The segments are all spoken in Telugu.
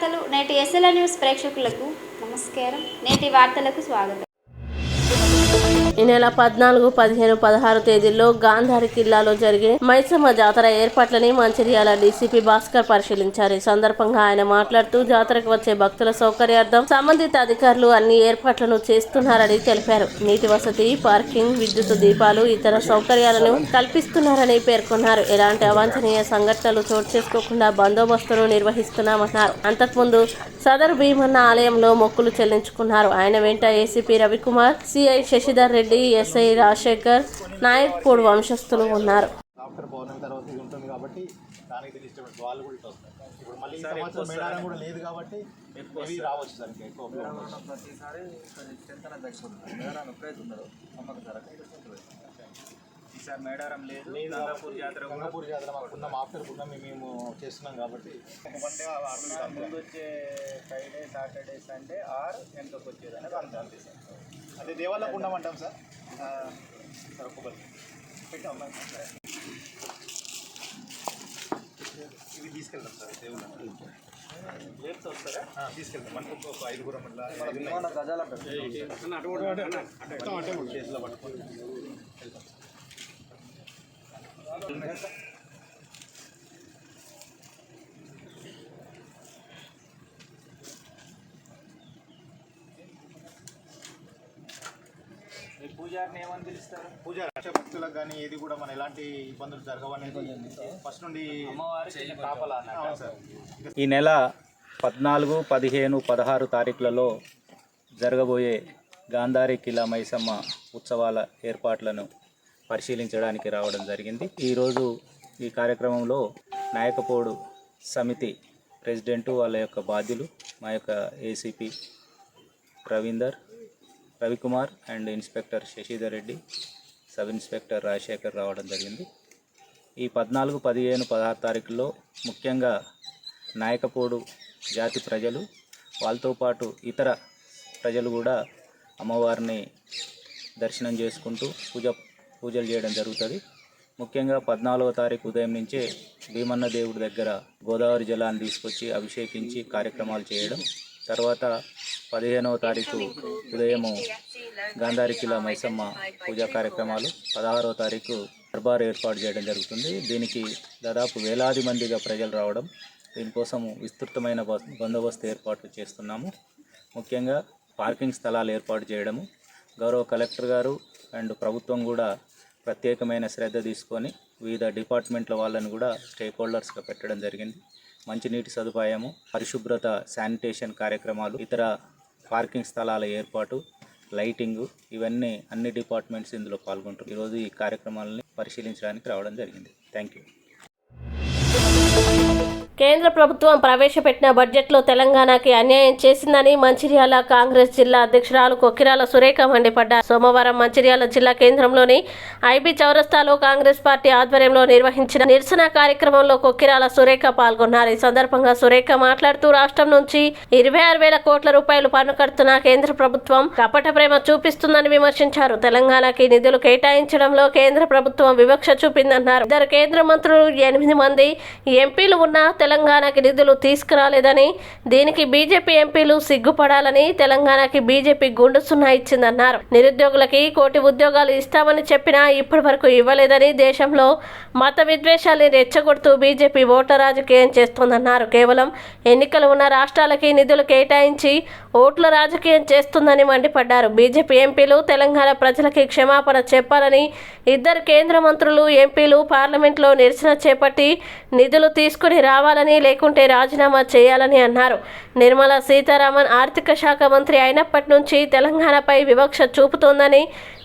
వార్తలు. నేటి ఎస్ఎల్ఆర్ న్యూస్ ప్రేక్షకులకు నమస్కారం. నేటి వార్తలకు స్వాగతం. ఈ నెల 14, 15, 16 తేదీల్లో గాంధారి కిల్లాలో జరిగే మైసమ్మ జాతర ఏర్పాట్లని మంచిర్యాల డీసీపీ భాస్కర్ పరిశీలించారు. ఈ సందర్భంగా ఆయన మాట్లాడుతూ జాతరకు వచ్చే భక్తుల సౌకర్యార్థం సంబంధిత అధికారులు అన్ని ఏర్పాట్లను చేస్తున్నారని తెలిపారు. నీటి వసతి, పార్కింగ్, విద్యుత్ దీపాలు, ఇతర సౌకర్యాలను కల్పిస్తున్నారని పేర్కొన్నారు. ఎలాంటి అవాంఛనీయ సంఘటనలు చోటు చేసుకోకుండా బందోబస్తును నిర్వహిస్తున్నామన్నారు. అంతకుముందు సదరు భీమన్న ఆలయంలో మొక్కులు చెల్లించుకున్నారు. ఆయన వెంట ACP Ravikumar, CI Sasidhar Reddy, SI Rajasekhar, నాయక్పూడ్ వంశస్థులు ఉన్నారు. ఈసారి మేడారం లేదు, గంగాపూర్ జాతర మాకున్నాం. ఆఫ్టర్ పున్నమి మేము చేస్తున్నాం కాబట్టి ముందు వచ్చే ఫ్రైడే, సాటర్డే, సండే ఆర్ వెనకకు వచ్చేది అనేది అంతే సార్. అదే దేవాలకు ఉన్నామంటాం సార్. సార్ ఒక్కొక్కరు పెట్టాం ఇవి తీసుకెళ్తాం సార్. దేవుళ్ళు రేపు వస్తారా? తీసుకెళ్తాం. మనకు ఒక 5 గజాల చేతిలో పట్టుకొని వెళ్తాం. పూజారిని ఏమని పిలుస్తారు? పూజారి భక్తులకు కానీ ఏది కూడా మన ఎలాంటి ఇబ్బందులు జరగవనేది ఫస్ట్ నుండి ఈ నెల 14, 15, 16 తారీఖులలో జరగబోయే గాంధారి కిలా మైసమ్మ ఉత్సవాల ఏర్పాట్లను పరిశీలించడానికి రావడం జరిగింది. ఈరోజు ఈ కార్యక్రమంలో నాయకపోడు సమితి ప్రెసిడెంటు, వాళ్ళ యొక్క బాధ్యులు, మా యొక్క ACP Ravikumar and inspector Shashidhar Reddy, sub inspector Rajashekar రావడం జరిగింది. ఈ 14, 15, 16 తారీఖుల్లో ముఖ్యంగా నాయకపోడు జాతి ప్రజలు, వాళ్ళతో పాటు ఇతర ప్రజలు కూడా అమ్మవారిని దర్శనం చేసుకుంటూ పూజలు చేయడం జరుగుతుంది. ముఖ్యంగా 14వ తారీఖు ఉదయం నుంచే భీమన్న దేవుడి దగ్గర గోదావరి జలాన్ని తీసుకొచ్చి అభిషేకించి కార్యక్రమాలు చేయడం, తర్వాత 15వ తారీఖు ఉదయము గాంధారి కిలా మైసమ్మ పూజా కార్యక్రమాలు, 16వ తారీఖు దర్బార్ ఏర్పాటు చేయడం జరుగుతుంది. దీనికి దాదాపు వేలాది మందిగా ప్రజలు రావడం, దీనికోసం విస్తృతమైన బందోబస్తు ఏర్పాట్లు చేస్తున్నాము. ముఖ్యంగా పార్కింగ్ స్థలాలు ఏర్పాటు చేయడము, గౌరవ కలెక్టర్ గారు అండ్ ప్రభుత్వం కూడా ప్రత్యేకమైన శ్రద్ధ తీసుకొని వివిధ డిపార్ట్మెంట్ల వాళ్ళని కూడా స్టేక్ హోల్డర్స్గా పెట్టడం జరిగింది. మంచినీటి సదుపాయము, పరిశుభ్రత, శానిటేషన్ కార్యక్రమాలు, ఇతర పార్కింగ్ స్థలాల ఏర్పాటు, లైటింగు, ఇవన్నీ అన్ని డిపార్ట్మెంట్స్ ఇందులో పాల్గొంటారు. ఈరోజు ఈ కార్యక్రమాలని పరిశీలించడానికి రావడం జరిగింది. Thank you. కేంద్ర ప్రభుత్వం ప్రవేశపెట్టిన బడ్జెట్లో తెలంగాణకి అన్యాయం చేసిందని మంచిర్యాల కాంగ్రెస్ జిల్లా అధ్యక్షురాలు కొక్కిరాల సురేఖ మండిపడ్డారు. సోమవారం మంచిర్యాల జిల్లా కేంద్రంలోని ఐబీ చౌరస్తాలో కాంగ్రెస్ పార్టీ ఆధ్వర్యంలో నిర్వహించిన నిరసన కార్యక్రమంలో కొక్కిరాల సురేఖ పాల్గొన్నారు. ఈ సందర్భంగా సురేఖ మాట్లాడుతూ రాష్ట్రం నుంచి 26,000 కోట్ల రూపాయలు పన్ను కడుతున్న కేంద్ర ప్రభుత్వం కపట ప్రేమ చూపిస్తుందని విమర్శించారు. తెలంగాణకి నిధులు కేటాయించడంలో కేంద్ర ప్రభుత్వం వివక్ష చూపిందన్నారు. 2 కేంద్ర మంత్రులు, 8 మంది ఎంపీలు ఉన్నా తెలంగాణకి నిధులు తీసుకురాలేదని, దీనికి బీజేపీ ఎంపీలు సిగ్గుపడాలని, తెలంగాణకి బీజేపీ గుండు సున్నా ఇచ్చిందన్నారు. నిరుద్యోగులకి 1 కోటి ఉద్యోగాలు ఇస్తామని చెప్పినా ఇప్పటి వరకు ఇవ్వలేదని, దేశంలో మత విద్వేషాన్ని రెచ్చగొడుతూ బీజేపీ ఓట్ల రాజకీయం చేస్తోందన్నారు. కేవలం ఎన్నికలు ఉన్న రాష్ట్రాలకి నిధులు కేటాయించి ఓట్ల రాజకీయం చేస్తుందని మండిపడ్డారు. బీజేపీ ఎంపీలు తెలంగాణ ప్రజలకి క్షమాపణ చెప్పాలని 2 కేంద్ర మంత్రులు, ఎంపీలు పార్లమెంట్లో నిరసన చేపట్టి నిధులు తీసుకుని రావాలని, లేకుంటే రాజీనామా చేయాలని అన్నారు. నిర్మలా సీతారామన్ ఆర్థిక శాఖ మంత్రి అయినప్పటి నుంచి తెలంగాణపై వివక్ష చూపుతోందని,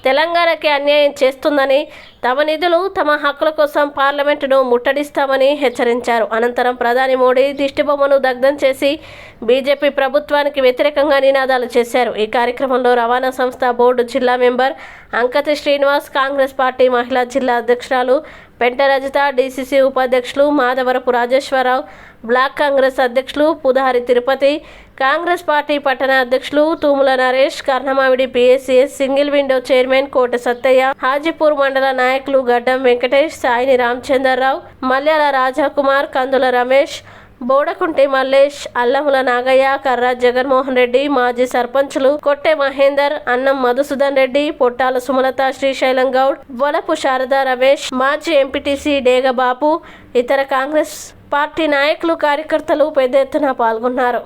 తెలంగాణకి అన్యాయం చేస్తుందని, తమ నిధులు, తమ హక్కుల కోసం పార్లమెంటును ముట్టడిస్తామని హెచ్చరించారు. అనంతరం ప్రధాని మోడీ దిష్టిబొమ్మను దగ్ధం చేసి బీజేపీ ప్రభుత్వానికి వ్యతిరేకంగా నినాదాలు చేశారు. ఈ కార్యక్రమంలో రవాణా సంస్థ బోర్డు జిల్లా మెంబర్ అంకతి శ్రీనివాస్, కాంగ్రెస్ పార్టీ మహిళా జిల్లా అధ్యక్షురాలు పెంట రజిత, డీసీసీ ఉపాధ్యక్షులు మాధవరపు రాజేశ్వరరావు, బ్లాక్ కాంగ్రెస్ అధ్యక్షులు పుదారి తిరుపతి, కాంగ్రెస్ పార్టీ పట్టణ అధ్యక్షులు Thumula Naresh, Karnamavidi PSCS single window chairman Kota Sattaiah, Hajipur మండల నాయకులు గడ్డం వెంకటేష్, సాయిని రామచంద్రరావు, మల్యాల రాజాకుమార్, కందుల రమేష్, బోడకుంటి మల్లేష్, అల్లముల నాగయ్య, కర్రా జగన్మోహన్ రెడ్డి, మాజీ సర్పంచులు కొట్టె మహేందర్, అన్నం మధుసూదన్ రెడ్డి, పొట్టాల సుమలత, శ్రీశైలం గౌడ్, వలపు శారద రమేష్, మాజీ ఎంపీటీసీ డేగ బాపు, ఇతర కాంగ్రెస్ పార్టీ నాయకులు, కార్యకర్తలు పెద్ద ఎత్తున పాల్గొన్నారు.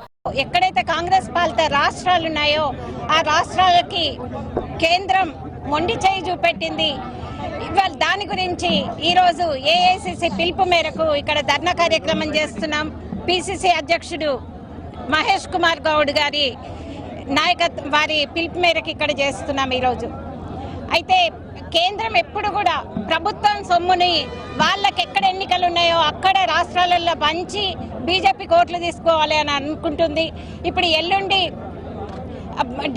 ఎక్కడైతే కాంగ్రెస్ పాలిత రాష్ట్రాలు ఉన్నాయో ఆ రాష్ట్రాలకి కేంద్రం మొండి చేయి చూపెట్టింది. ఇవాళ దాని గురించి ఈరోజు ఏఐసిసి పిలుపు మేరకు ఇక్కడ ధర్నా కార్యక్రమం చేస్తున్నాం. పిసిసి అధ్యక్షుడు మహేష్ కుమార్ గౌడ్ గారి నాయకత్వం వారి పిలుపు మేరకు ఇక్కడ చేస్తున్నాం ఈరోజు. అయితే కేంద్రం ఎప్పుడు కూడా ప్రభుత్వం సొమ్ముని వాళ్ళకి ఎక్కడ ఎన్నికలు ఉన్నాయో అక్కడ రాష్ట్రాలలో పంచి బీజేపీ ఓట్లు తీసుకోవాలి అని అనుకుంటుంది. ఇప్పుడు ఎల్లుండి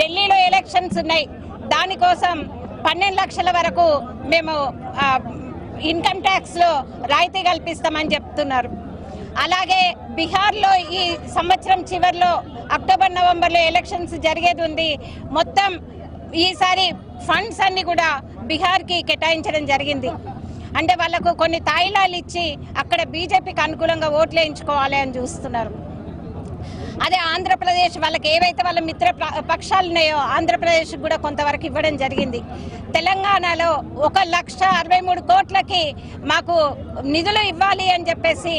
ఢిల్లీలో ఎలక్షన్స్ ఉన్నాయి. దానికోసం 12 లక్షల వరకు మేము ఇన్కమ్ ట్యాక్స్లో రాయితీ కల్పిస్తామని చెప్తున్నారు. అలాగే బీహార్లో ఈ సంవత్సరం చివరిలో అక్టోబర్ నవంబర్లో ఎలక్షన్స్ జరిగేది ఉంది. మొత్తం ఈసారి ఫండ్స్ అన్ని కూడా బీహార్కి కేటాయించడం జరిగింది. అంటే వాళ్ళకు కొన్ని తాయిలాలు ఇచ్చి అక్కడ బీజేపీకి అనుకూలంగా ఓట్లు వేయించుకోవాలి అని చూస్తున్నారు. అదే ఆంధ్రప్రదేశ్ వాళ్ళకి ఏవైతే వాళ్ళ మిత్ర పక్షాలు ఉన్నాయో ఆంధ్రప్రదేశ్కి కూడా కొంతవరకు ఇవ్వడం జరిగింది. తెలంగాణలో 1,63 కోట్లకి మాకు నిధులు ఇవ్వాలి అని చెప్పేసి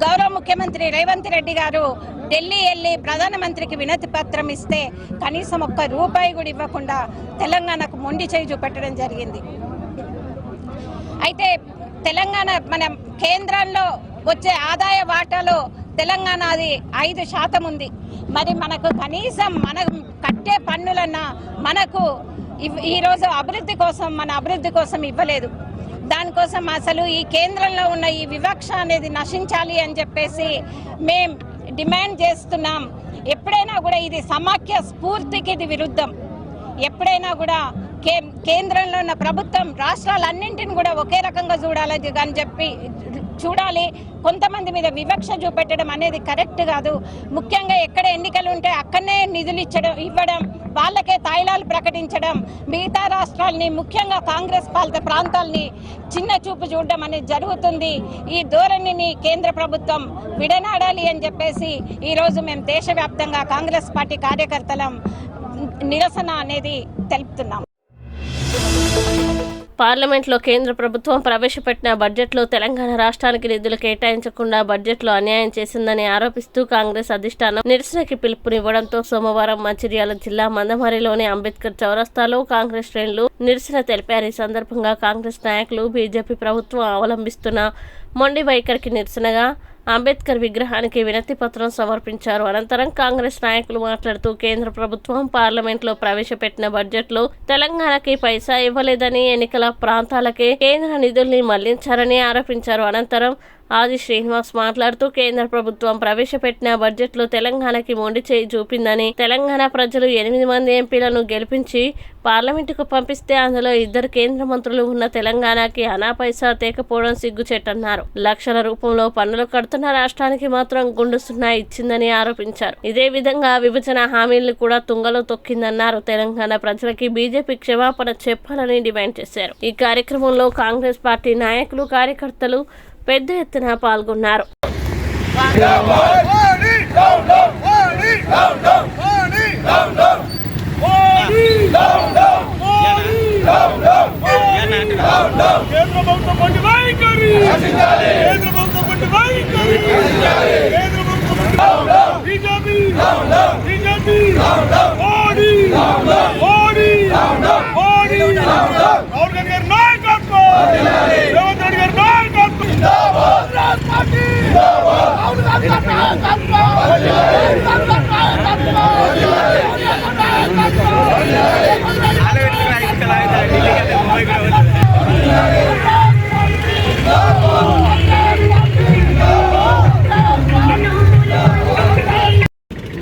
గౌరవ ముఖ్యమంత్రి రేవంత్ రెడ్డి గారు ఢిల్లీ వెళ్ళి ప్రధానమంత్రికి వినతి పత్రం ఇస్తే కనీసం ₹1 కూడా ఇవ్వకుండా తెలంగాణకు మొండి చేయి చూపెట్టడం జరిగింది. అయితే తెలంగాణ మన కేంద్రంలో వచ్చే ఆదాయ వాటాలో తెలంగాణది 5% ఉంది. మరి మనకు కనీసం మనం కట్టే పన్నులన్నా మనకు ఈరోజు మన అభివృద్ధి కోసం ఇవ్వలేదు. దానికోసం అసలు ఈ కేంద్రంలో ఉన్న ఈ వివక్ష అనేది నశించాలి అని చెప్పేసి మేం డిమాండ్ చేస్తున్నాం. ఎప్పుడైనా కూడా ఇది సమాఖ్య స్ఫూర్తికి ఇది విరుద్ధం. ఎప్పుడైనా కూడా కేంద్రంలో ఉన్న ప్రభుత్వం రాష్ట్రాలన్నింటిని కూడా ఒకే రకంగా చూడాలి. కొంతమంది మీద వివక్ష చూపెట్టడం అనేది కరెక్ట్ కాదు. ముఖ్యంగా ఎక్కడ ఎన్నికలు ఉంటే అక్కడనే నిధులు ఇవ్వడం, వాళ్ళకే తాయిలాలు ప్రకటించడం, మిగతా రాష్ట్రాలని ముఖ్యంగా కాంగ్రెస్ పాలిత ప్రాంతాలని చిన్న చూపు చూడడం అనేది జరుగుతుంది. ఈ ధోరణిని కేంద్ర ప్రభుత్వం విడనాడాలి అని చెప్పేసి ఈరోజు మేము దేశవ్యాప్తంగా కాంగ్రెస్ పార్టీ కార్యకర్తలం నిరసన అనేది తెలుపుతున్నాం. పార్లమెంట్లో కేంద్ర ప్రభుత్వం ప్రవేశపెట్టిన బడ్జెట్లో తెలంగాణ రాష్ట్రానికి నిధులు కేటాయించకుండా బడ్జెట్లో అన్యాయం చేసిందని ఆరోపిస్తూ కాంగ్రెస్ అధిష్టానం నిరసనకి పిలుపునివ్వడంతో సోమవారం మంచిర్యాల జిల్లా మందమరిలోని అంబేద్కర్ చౌరస్తాలో కాంగ్రెస్ శ్రేణులు నిరసన తెలిపారు. ఈ సందర్భంగా కాంగ్రెస్ నాయకులు బీజేపీ ప్రభుత్వం అవలంబిస్తున్న మొండి వైఖరికి నిరసనగా అంబేద్కర్ విగ్రహానికి వినతి పత్రం సమర్పించారు. అనంతరం కాంగ్రెస్ నాయకులు మాట్లాడుతూ కేంద్ర ప్రభుత్వం పార్లమెంట్లో ప్రవేశపెట్టిన బడ్జెట్లో తెలంగాణకి పైసా ఇవ్వలేదని, ఎన్నికల ప్రాంతాలకే కేంద్ర నిధుల్ని మళ్లించారని ఆరోపించారు. అనంతరం ఆది శ్రీనివాస్ మాట్లాడుతూ కేంద్ర ప్రభుత్వం ప్రవేశపెట్టిన బడ్జెట్లో తెలంగాణకి మొండి చేయి చూపిందని, తెలంగాణ ప్రజలు 8 మంది ఎంపీలను గెలిపించి పార్లమెంటుకు పంపిస్తే అందులో 2 కేంద్ర మంత్రులు ఉన్న తెలంగాణకి అనా పైసా తేకపోవడం సిగ్గుచేటన్నారు. లక్షల రూపంలో పన్నులు కడుతున్న రాష్ట్రానికి మాత్రం గుండు సున్నా ఇచ్చిందని ఆరోపించారు. ఇదే విధంగా విభజన హామీలను కూడా తుంగలో తొక్కిందన్నారు. తెలంగాణ ప్రజలకి బీజేపీ క్షమాపణ చెప్పాలని డిమాండ్ చేశారు. ఈ కార్యక్రమంలో కాంగ్రెస్ పార్టీ నాయకులు, కార్యకర్తలు పెద్ద ఎత్తున పాల్గొన్నారు.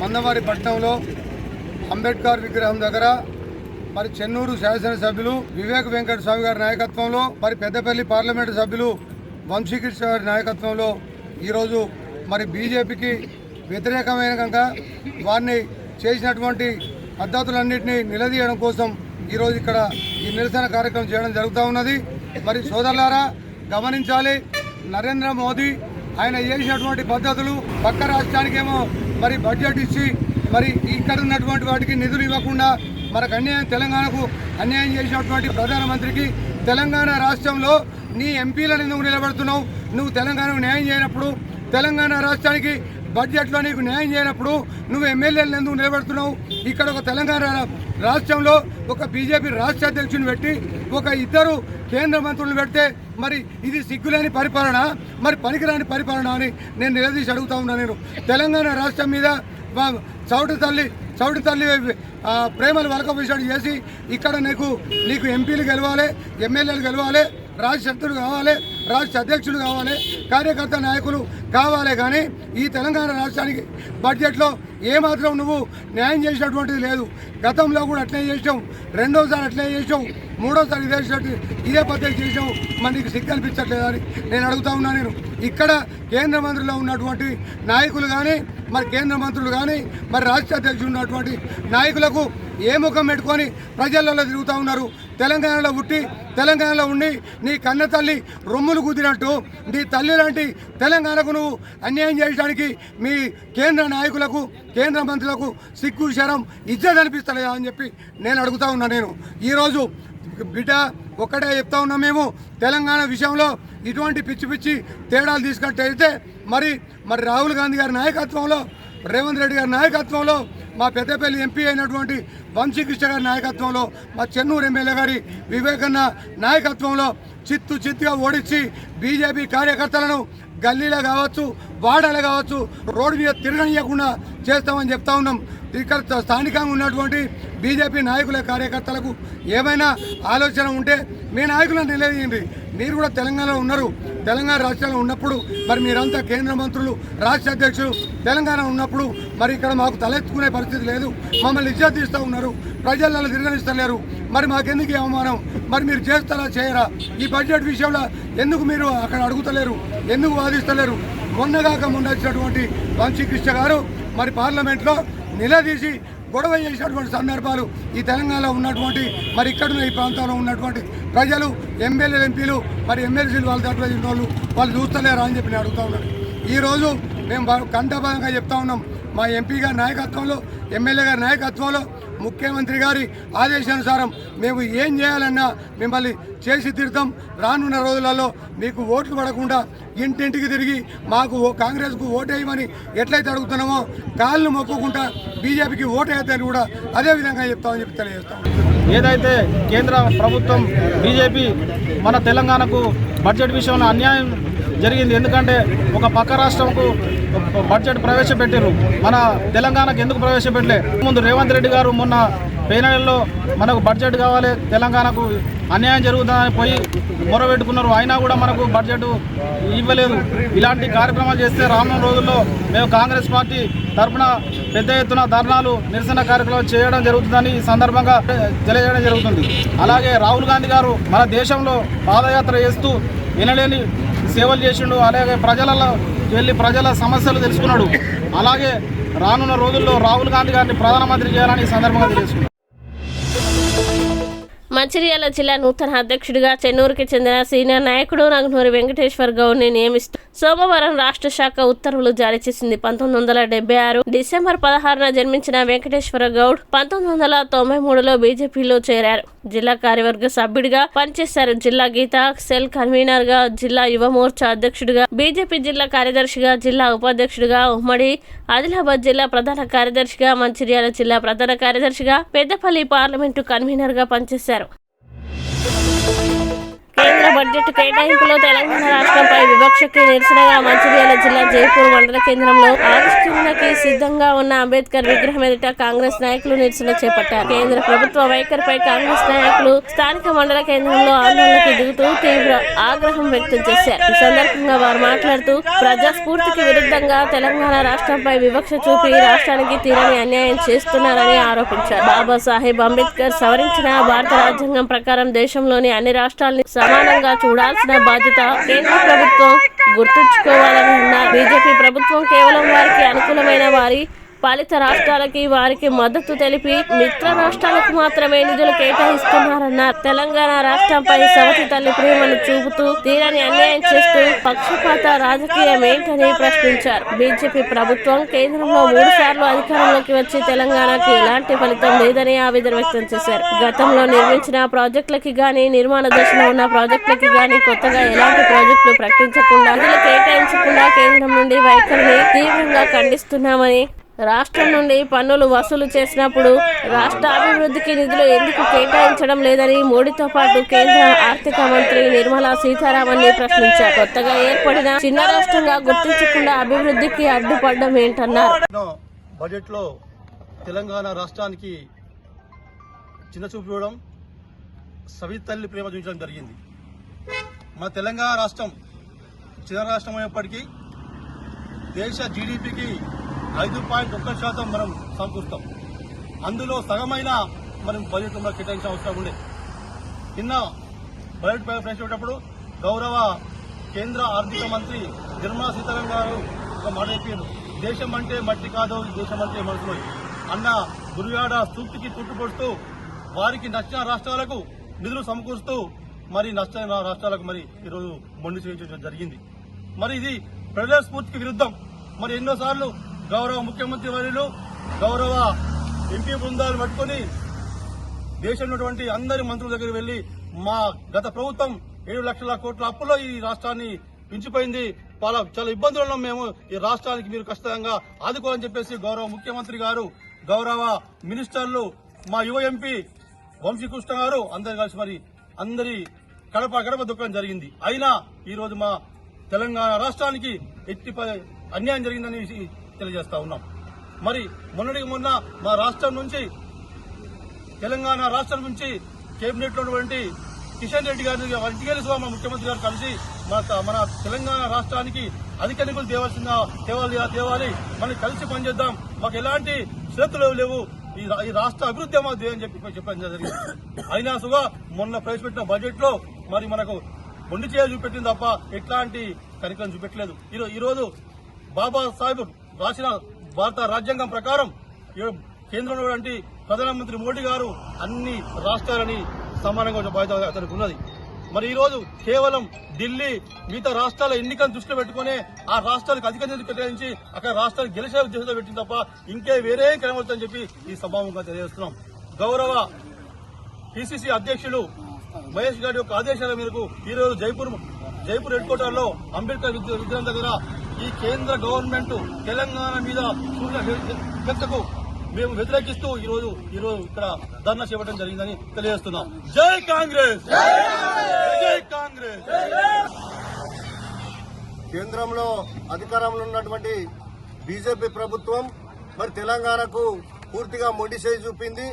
మందమరి పట్టణంలో అంబేద్కర్ విగ్రహం దగ్గర మరి చెన్నూరు శాసనసభ్యులు వివేక్ వెంకట స్వామి గారి నాయకత్వంలో, మరి పెద్దపల్లి పార్లమెంటు సభ్యులు వంశీకృష్ణ గారి నాయకత్వంలో ఈరోజు మరి బీజేపీకి వ్యతిరేకమైన వారిని చేసినటువంటి పద్ధతులన్నింటినీ నిలదీయడం కోసం ఈరోజు ఇక్కడ ఈ నిరసన కార్యక్రమం చేయడం జరుగుతూ ఉన్నది. మరి సోదరులారా గమనించాలి, నరేంద్ర మోదీ ఆయన చేసినటువంటి పద్ధతులు పక్క రాష్ట్రానికేమో మరి బడ్జెట్ ఇచ్చి మరి ఇక్కడ ఉన్నటువంటి వాటికి నిధులు ఇవ్వకుండా మనకు అన్యాయం తెలంగాణకు అన్యాయం చేసినటువంటి ప్రధానమంత్రికి తెలంగాణ రాష్ట్రంలో నీ ఎంపీలను ఎందుకు నిలబెడుతున్నావు? నువ్వు తెలంగాణకు న్యాయం చేయనప్పుడు, తెలంగాణ రాష్ట్రానికి బడ్జెట్లో నీకు న్యాయం చేయనప్పుడు నువ్వు ఎమ్మెల్యేలను ఎందుకు నిలబెడుతున్నావు? ఇక్కడ ఒక తెలంగాణ రాష్ట్రంలో ఒక బీజేపీ రాష్ట్ర అధ్యక్షుని పెట్టి ఒక ఇద్దరు కేంద్ర మంత్రులను పెడితే మరి ఇది సిగ్గులేని పరిపాలన, మరి పనికిరాని పరిపాలన అని నేను నిలదీసి అడుగుతా ఉన్నా. నేను తెలంగాణ రాష్ట్రం మీద చౌటి తల్లి ప్రేమలు వలకవేసాడు చేసి ఇక్కడ నీకు ఎంపీలు గెలవాలి, ఎమ్మెల్యేలు గెలవాలి, రాష్ట్ర సభ్యులు కావాలి, రాష్ట్ర అధ్యక్షులు కావాలి, కార్యకర్త నాయకులు కావాలి. కానీ ఈ తెలంగాణ రాష్ట్రానికి బడ్జెట్లో ఏమాత్రం నువ్వు న్యాయం చేసినటువంటిది లేదు. గతంలో కూడా అట్లే చేసాం, రెండోసారి అట్లే చేసాం, మూడోసారి ఇదే పద్ధతి చేసాం. మరి నీకు సిగ్గు అనిపించట్లేదా అని నేను అడుగుతా ఉన్నా. నేను ఇక్కడ కేంద్ర మంత్రిలో ఉన్నటువంటి నాయకులు కానీ, మరి కేంద్ర మంత్రులు కానీ, మరి రాష్ట్ర అధ్యక్షులు ఉన్నటువంటి నాయకులకు ఏ ముఖం పెట్టుకొని ప్రజలలో తిరుగుతూ ఉన్నారు? తెలంగాణలో పుట్టి తెలంగాణలో ఉండి నీ కన్న తల్లి రొమ్ములు కుదిరినట్టు నీ తల్లి లాంటి తెలంగాణకు నువ్వు అన్యాయం చేయడానికి మీ కేంద్ర నాయకులకు, కేంద్ర మంత్రులకు సిగ్గు శరం ఇజ్జత్ అనిపిస్తలేదా అని చెప్పి నేను అడుగుతా ఉన్నా. నేను ఈరోజు బిడ్డ ఒక్కటే చెప్తా ఉన్నా, మేము తెలంగాణ విషయంలో ఇటువంటి పిచ్చి తేడాలు తీసుకున్నట్టయితే మరి రాహుల్ గాంధీ గారి నాయకత్వంలో, రేవంత్ రెడ్డి గారి నాయకత్వంలో, మా పెద్దపల్లి ఎంపీ అయినటువంటి వంశీకృష్ణ గారి నాయకత్వంలో, మా చెన్నూరు ఎమ్మెల్యే గారి వివేకన్న నాయకత్వంలో చిత్తుగా ఓడించి బీజేపీ కార్యకర్తలను గల్లీలో కావచ్చు, వాడలు కావచ్చు, రోడ్డు మీద తిరగనియకుండా చేస్తామని చెప్తా ఉన్నాం. ఇక్కడ స్థానికంగా ఉన్నటువంటి బీజేపీ నాయకుల కార్యకర్తలకు ఏమైనా ఆలోచన ఉంటే మీ నాయకులను నిలదీయండి. మీరు కూడా తెలంగాణలో ఉన్నారు, తెలంగాణ రాష్ట్రంలో ఉన్నప్పుడు మరి మీరంతా కేంద్ర మంత్రులు, రాష్ట్ర అధ్యక్షులు తెలంగాణ ఉన్నప్పుడు మరి ఇక్కడ మాకు తలెత్తుకునే పరిస్థితి లేదు. మమ్మల్ని ఇజ్జత్ ఇస్తూ ఉన్నారు, ప్రజలను తిరగనిస్తలేరు. మరి మాకెందుకు అవమానం? మరి మీరు చేస్తారా చేయరా? ఈ బడ్జెట్ విషయంలో ఎందుకు మీరు అక్కడ అడుగుతలేరు, ఎందుకు వాదిస్తలేరు? మొన్న వచ్చినటువంటి వంశీకృష్ణ గారు మరి పార్లమెంట్లో నిలదీసి గొడవ చేసినటువంటి సందర్భాలు ఈ తెలంగాణలో ఉన్నటువంటి మరి ఇక్కడున్న ఈ ప్రాంతంలో ఉన్నటువంటి ప్రజలు, ఎమ్మెల్యేలు, ఎంపీలు, మరి ఎమ్మెల్సీలు వాళ్ళ దాంట్లో వాళ్ళు చూస్తలేరా అని చెప్పి నేను అడుగుతా ఉన్నాను. ఈరోజు మేము కంఠబలంగా చెప్తా ఉన్నాం. మా ఎంపీ గారి నాయకత్వంలో, ఎమ్మెల్యే గారి నాయకత్వంలో, ముఖ్యమంత్రి గారి ఆదేశానుసారం మేము ఏం చేయాలన్నా మిమ్మల్ని చేసి తీరుతాం. రానున్న రోజులలో మీకు ఓట్లు పడకుండా ఇంటింటికి తిరిగి మాకు కాంగ్రెస్కు ఓటేయమని ఎట్లయితే అడుగుతున్నామో కాళ్ళు మొక్కుకుంటా బీజేపీకి ఓటేయద్దని కూడా అదే విధంగా చెప్తామని చెప్పి తెలియజేస్తాం. ఏదైతే కేంద్ర ప్రభుత్వం బీజేపీ మన తెలంగాణకు బడ్జెట్ విషయంలో అన్యాయం జరిగింది. ఎందుకంటే ఒక పక్క రాష్ట్రంకు బడ్జెట్ ప్రవేశపెట్టారు, మన తెలంగాణకు ఎందుకు ప్రవేశపెట్టలే? ముందు రేవంత్ రెడ్డి గారు మొన్న పేనెలలో మనకు బడ్జెట్ కావాలి, తెలంగాణకు అన్యాయం జరుగుతుందని పోయి మొరబెట్టుకున్నారు. అయినా కూడా మనకు బడ్జెట్ ఇవ్వలేదు. ఇలాంటి కార్యక్రమాలు చేస్తే రానున్న రోజుల్లో మేము కాంగ్రెస్ పార్టీ తరఫున పెద్ద ఎత్తున ధర్నాలు, నిరసన కార్యక్రమాలు చేయడం జరుగుతుందని ఈ సందర్భంగా తెలియజేయడం జరుగుతుంది. అలాగే రాహుల్ గాంధీ గారు మన దేశంలో పాదయాత్ర చేస్తూ వినలేని సేవలు చేసిండు. అలాగే ప్రజలలో వెళ్ళి ప్రజల సమస్యలు తెలుసుకున్నాడు. అలాగే రానున్న రోజుల్లో రాహుల్ గాంధీ గారిని ప్రధానమంత్రి చేయాలని ఈ సందర్భంగా తెలియజేసుకున్నాడు. మంచిర్యాల జిల్లా నూతన అధ్యక్షుడిగా చెన్నూరుకి చెందిన సీనియర్ నాయకుడు నాగనూరి వెంకటేశ్వర్ గౌడ్ని నియమిస్తూ సోమవారం రాష్ట్ర శాఖ ఉత్తర్వులు జారీ చేసింది. 1976 డిసెంబర్ 16న జన్మించిన వెంకటేశ్వర గౌడ్ 1993లో బీజేపీలో చేరారు. జిల్లా కార్యవర్గ సభ్యుడిగా పనిచేశారు. జిల్లా గీతా సెల్ కన్వీనర్ గా, జిల్లా యువ మోర్చా అధ్యక్షుడిగా, బీజేపీ జిల్లా కార్యదర్శిగా, జిల్లా ఉపాధ్యక్షుడిగా, ఉమ్మడి ఆదిలాబాద్ జిల్లా ప్రధాన కార్యదర్శిగా, మంచిర్యాల జిల్లా ప్రధాన కార్యదర్శిగా, పెద్దపల్లి పార్లమెంటు కన్వీనర్ గా పనిచేశారు. కేంద్ర బడ్జెట్ కేటాయింపులో తెలంగాణ రాష్ట్రంపై వివక్షకి నిరసనగా మంచిర్యాల జిల్లా జైపూర్ మండల కేంద్రంలో ఆవిష్కరణకి సిద్ధంగా ఉన్న అంబేద్కర్ విగ్రహం ఎదుట కాంగ్రెస్ నాయకులు నిరసన చేపట్టారు. కేంద్ర ప్రభుత్వ వైఖరిపై కాంగ్రెస్ నాయకులు స్థానిక మండల కేంద్రంలో ఆందోళనకు దిగుతూ తీవ్ర ఆగ్రహం వ్యక్తం చేశారు. ఈ సందర్భంగా వారు మాట్లాడుతూ ప్రజాస్ఫూర్తికి విరుద్ధంగా తెలంగాణ రాష్ట్రంపై వివక్ష చూపి రాష్ట్రానికి తీరని అన్యాయం చేస్తున్నారని ఆరోపించారు. బాబాసాహెబ్ అంబేద్కర్ సవరించిన భారత రాజ్యాంగం ప్రకారం దేశంలోని అన్ని రాష్ట్రాలని సమానంగా చూడాల్సిన బాధ్యత కేంద్ర ప్రభుత్వం గుర్తుంచుకోవాలని అన్నారు. బీజేపీ ప్రభుత్వం కేవలం వారికి అనుకూలమైన వారి పాలిత రాష్ట్రాలకి వారికి మద్దతు తెలిపి మిత్ర రాష్ట్రాలకు మాత్రమే నిధులు కేటాయిస్తున్నారన్నారు. తెలంగాణ రాష్ట్రంపై సవతి తల్లి ప్రేమను చూపుతూ తీరని అన్యాయం చేస్తూ పక్షపాత రాజకీయం ఏంటని ప్రశ్నించారు. బీజేపీ ప్రభుత్వం కేంద్రంలో 3 సార్లు అధికారంలోకి వచ్చి తెలంగాణకి ఎలాంటి ఫలితం లేదని ఆవేదన వ్యక్తం చేశారు. గతంలో నిర్మించిన ప్రాజెక్టులకి గానీ, నిర్మాణ దశలో ఉన్న ప్రాజెక్టులకి గానీ కొత్తగా ఎలాంటి ప్రాజెక్టులు ప్రకటించకుండా నిధులు కేటాయించకుండా కేంద్రం నుండి వైఖరిని తీవ్రంగా ఖండిస్తున్నామని, రాష్ట్రం నుండి పన్నులు వసూలు చేసినప్పుడు రాష్ట్ర అభివృద్ధికి నిధులు ఎందుకు కేటాయించడం లేదని మోడీతో పాటు కేంద్ర ఆర్థిక మంత్రి నిర్మలా సీతారామన్ ప్రశ్నించారు. కొత్తగా ఏర్పడిన చిన్న రాష్ట్రంగా గుర్తించకుండా అభివృద్ధికి అడ్డుపడడం ఏంటన్నారు. బడ్జెట్ లో తెలంగాణ రాష్ట్రానికి చిన్న చూపు చూడడం, సవిత తల్లి ప్రేమ చూపించడం జరిగింది. మన తెలంగాణ రాష్ట్రం చిన్న రాష్ట్రం అయినప్పటికీ దేశ జీడిపికి 5.1% మనం సమకూరుస్తాం. అందులో సగమైన మనం బడ్జెట్లో కేటాయించిన అవసరం ఉండే. నిన్న బడ్జెట్ ప్రవేశపెట్టినప్పుడు గౌరవ కేంద్ర ఆర్థిక మంత్రి నిర్మలా సీతారామన్ గారు ఒక మాట చెప్పారు, దేశం అంటే మట్టి కాదు, దేశం అంటే మనసులో అన్న గురువాడ సూక్తికి చుట్టుపడుతూ వారికి నచ్చిన రాష్ట్రాలకు నిధులు సమకూరుస్తూ మరి నష్టమైన రాష్ట్రాలకు మరి ఈరోజు మొండి చేయించడం జరిగింది. మరి ఇది ప్రజల స్ఫూర్తికి విరుద్ధం. మరి ఎన్నోసార్లు గౌరవ ముఖ్యమంత్రి వర్యులు, గౌరవ ఎంపీ బృందాలు పట్టుకుని దేశంలో ఉన్నటువంటి అందరి మంత్రుల దగ్గర వెళ్లి మా గత ప్రభుత్వం 7 లక్షల కోట్ల అప్పులో ఈ రాష్ట్రాన్ని పెంచిపోయింది, చాలా ఇబ్బందులు ఉన్నాం మేము, ఈ రాష్ట్రానికి మీరు ఖచ్చితంగా ఆదుకోవాలని చెప్పేసి గౌరవ ముఖ్యమంత్రి గారు, గౌరవ మినిస్టర్లు, మా యువ ఎంపీ వంశీకృష్ణ గారు అందరు కలిసి మరి అందరి గడప దుఃఖం జరిగింది. అయినా ఈ రోజు మా తెలంగాణ రాష్ట్రానికి ఎట్టి అన్యాయం జరిగిందని తెలియజేస్తా ఉన్నాం. మరి మొన్నటికి మొన్న మా రాష్ట్రం నుంచి, తెలంగాణ రాష్ట్రం నుంచి కేబినెట్ లో ఉన్నటువంటి కిషన్ రెడ్డి గారిని ఇంటికి వెళ్ళి మా ముఖ్యమంత్రి గారు కలిసి మన తెలంగాణ రాష్ట్రానికి అధిక నిధులు తేవాలి, మనం కలిసి పనిచేద్దాం, మాకు ఎలాంటి శ్రద్ధలు లేవు, ఈ రాష్ట్ర అభివృద్ధి ఏమవుతుంది అని చెప్పడం జరిగింది. అయినా సుగా మొన్న ప్రవేశపెట్టిన బడ్జెట్ లో మరి మనకు మొండి చేయ చూపెట్టింది తప్ప ఎట్లాంటి కార్యక్రమం చూపెట్టలేదు. ఈరోజు బాబా సాహెబ్ రాసిన భారత రాజ్యాంగం ప్రకారం కేంద్రంలో ప్రధానమంత్రి మోడీ గారు అన్ని రాష్ట్రాలని సమానంగా బాధ్యత అతనికి ఉన్నది. మరి ఈ రోజు కేవలం ఢిల్లీ మిగతా రాష్ట్రాల ఎన్నికలను దృష్టిలో పెట్టుకునే ఆ రాష్ట్రాలకు అధిక నిధులు కేటాయించి అక్కడ రాష్ట్రాలు గెలిచే ఉద్దేశంతో పెట్టింది తప్ప ఇంకే వేరే కనబడుతుందని చెప్పి ఈ సభాముఖంగా తెలియజేస్తున్నాం. గౌరవ పిసిసి అధ్యక్షులు మహేష్ గారి యొక్క ఆదేశాల మేరకు ఈ రోజు జైపూర్ హెడ్ క్వార్టర్ లో అంబేద్కర్ విగ్రహం దగ్గర ఈ కేంద్ర గవర్నమెంట్ తెలంగాణ మీద చర్చకు మేము వ్యతిరేకిస్తూ ఈరోజు ఇక్కడ ధర్నా చేపట్టడం జరిగిందని తెలియజేస్తున్నాం. జై కాంగ్రెస్, జై కాంగ్రెస్. కేంద్రంలో అధికారంలో ఉన్నటువంటి బీజేపీ ప్రభుత్వం మరి తెలంగాణకు పూర్తిగా మొండి చేయి చూపింది.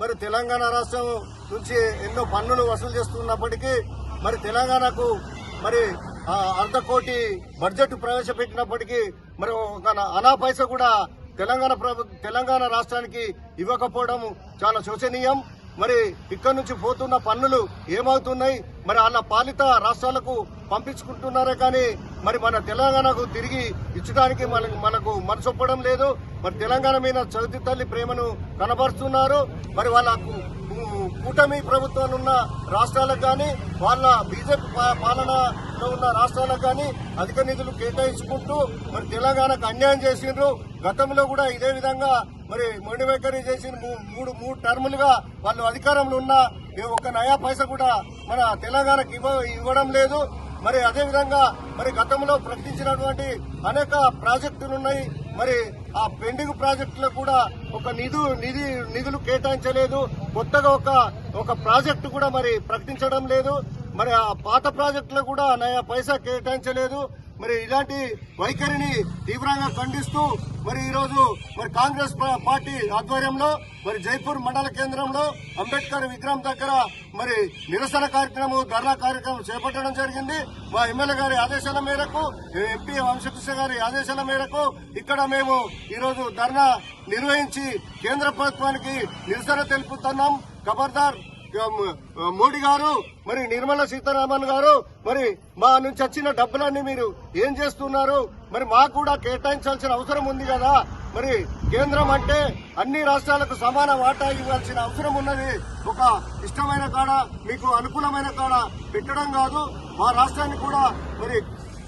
మరి తెలంగాణ రాష్ట్రం నుంచి ఎన్నో పన్నులు వసూలు చేస్తున్నప్పటికీ మరి తెలంగాణకు మరి 1/2 కోటి బడ్జెట్ ప్రవేశపెట్టినప్పటికీ మరి ఒక అనా పైసా కూడా తెలంగాణ రాష్ట్రానికి ఇవ్వకపోవడం చాలా శోచనీయం. మరి ఇక్కడ నుంచి పోతున్న పన్నులు ఏమవుతున్నాయి, మరి వాళ్ళ పాలిత రాష్ట్రాలకు పంపించుకుంటున్నారే కానీ మరి మన తెలంగాణకు తిరిగి ఇచ్చడానికి మనకు మనసొప్పడం లేదు. మరి తెలంగాణ మీద చవితి తల్లి ప్రేమను కనబరుస్తున్నారు. మరి వాళ్ళకు కూటమి ప్రభుత్వాలు ఉన్న రాష్ట్రాలకు కానీ వాళ్ళ బీజేపీ పాలనలో ఉన్న రాష్ట్రాలకు కానీ అధిక నిధులు కేటాయించుకుంటూ మరి తెలంగాణకు అన్యాయం చేసిండ్రు. గతంలో కూడా ఇదే విధంగా మరి మొండి వైఖరి చేసిన మూడు టర్ములుగా వాళ్ళు అధికారంలో ఉన్న ఒక నయా పైసా కూడా మన తెలంగాణకు ఇవ్వడం లేదు. మరి అదేవిధంగా మరి గతంలో ప్రకటించినటువంటి అనేక ప్రాజెక్టులు ఉన్నాయి. మరి ఆ పెండింగ్ ప్రాజెక్టులకు కూడా ఒక నిధులు కేటాయించలేదు. కొత్తగా ఒక ప్రాజెక్టు కూడా మరి ప్రకటించడం లేదు. మరి ఆ పాత ప్రాజెక్టులకు కూడా నయా పైసా కేటాయించలేదు. మరి ఇలాంటి వైఖరిని తీవ్రంగా ఖండిస్తూ మరి ఈరోజు మరి కాంగ్రెస్ పార్టీ ఆధ్వర్యంలో మరి జైపూర్ మండల కేంద్రంలో అంబేద్కర్ విగ్రహం దగ్గర మరి నిరసన కార్యక్రమం, ధర్నా కార్యక్రమం చేపట్టడం జరిగింది. మా ఎమ్మెల్యే గారి ఆదేశాల మేరకు, ఎంపీ వంశకృష్ణ గారి ఆదేశాల మేరకు ఇక్కడ మేము ఈరోజు ధర్నా నిర్వహించి కేంద్ర ప్రభుత్వానికి నిరసన తెలుపుతున్నాం. ఖబర్దార్ మోడీ గారు, మరి నిర్మలా సీతారామన్ గారు, మరి మా నుంచి వచ్చిన డబ్బులన్నీ మీరు ఏం చేస్తున్నారు? మరి మాకు కూడా కేటాయించాల్సిన అవసరం ఉంది కదా. మరి కేంద్రం అంటే అన్ని రాష్ట్రాలకు సమాన వాటా ఇవ్వాల్సిన అవసరం ఉన్నది. ఒక ఇష్టమైన కాడ మీకు అనుకూలమైన కాడ పెట్టడం కాదు, మా రాష్ట్రాన్ని కూడా మరి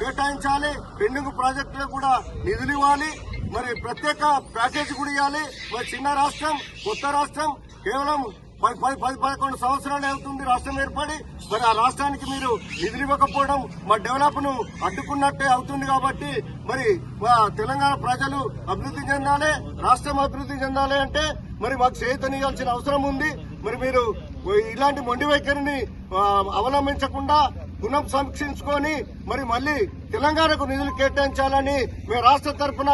కేటాయించాలి. పెండింగ్ ప్రాజెక్టులకు కూడా నిధులు ఇవ్వాలి. మరి ప్రత్యేక ప్యాకేజీ కూడా ఇవ్వాలి. మరి చిన్న రాష్ట్రం, కొత్త రాష్ట్రం, కేవలం 10-11 సంవత్సరాలు అవుతుంది రాష్ట్రం ఏర్పడి. మరి ఆ రాష్ట్రానికి మీరు నిధులు ఇవ్వకపోవడం మా డెవలప్ ను అడ్డుకున్నట్టే అవుతుంది. కాబట్టి మరి మా తెలంగాణ ప్రజలు అభివృద్ధి చెందాలి, రాష్ట్రం అభివృద్ధి చెందాలి అంటే మరి మాకు చేయూతనివ్వాల్సిన అవసరం ఉంది. మరి మీరు ఇలాంటి మొండి వైఖరిని అవలంబించకుండా పునః సమీక్షించుకొని మరి మళ్లీ తెలంగాణకు నిధులు కేటాయించాలని మేము రాష్ట్ర తరఫున,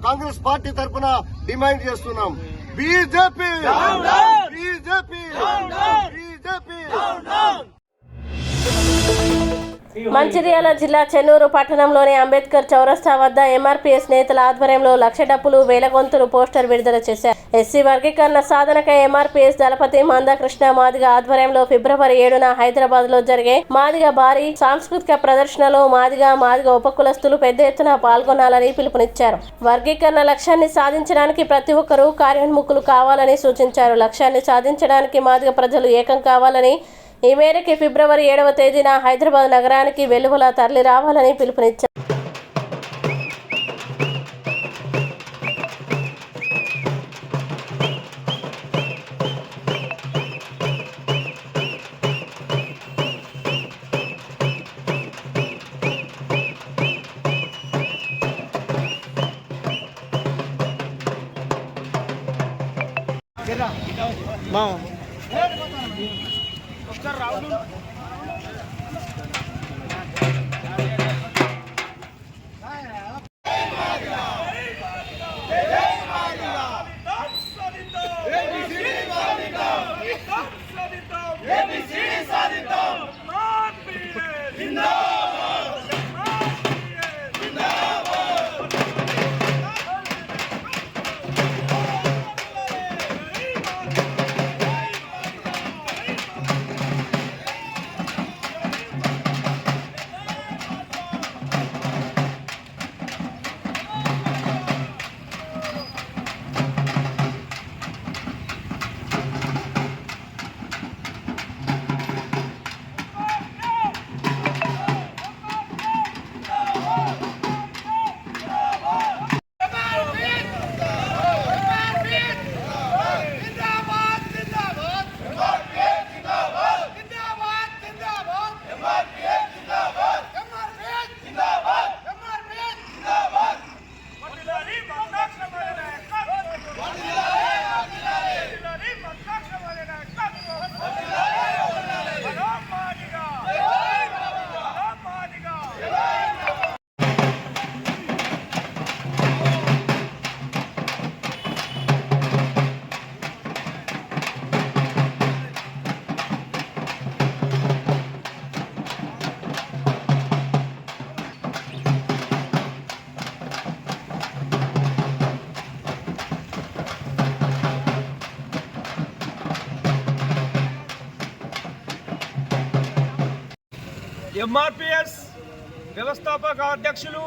కాంగ్రెస్ పార్టీ తరఫున డిమాండ్ చేస్తున్నాం. BJP BJP BJP. మంచిర్యాల జిల్లా చెన్నూరు పట్టణంలోని అంబేద్కర్ చౌరస్తా వద్ద ఎంఆర్పీఎస్ నేతల ఆధ్వర్యంలో లక్ష డప్పులు వేల గొంతులు పోస్టర్ విడుదల చేశారు. ఎస్సీ వర్గీకరణ సాధనకై ఎంఆర్పీఎస్ దళపతి మందకృష్ణ మాదిగ ఆధ్వర్యంలో ఫిబ్రవరి 7న హైదరాబాద్ లో జరిగే మాదిగ భారీ సాంస్కృతిక ప్రదర్శనలో మాదిగ ఉపకులస్తులు పెద్ద ఎత్తున పాల్గొనాలని పిలుపునిచ్చారు. వర్గీకరణ లక్ష్యాన్ని సాధించడానికి ప్రతి ఒక్కరూ కార్యోన్ముఖులు కావాలని సూచించారు. లక్ష్యాన్ని సాధించడానికి మాదిగ ప్రజలు ఏకం కావాలని, ఈ మేరకు ఫిబ్రవరి 7వ తేదీన హైదరాబాద్ నగరానికి వెలువల తరలి రావాలని పిలుపునిచ్చారు. ఎంఆర్పిఎస్ వ్యవస్థాపక అధ్యక్షులు,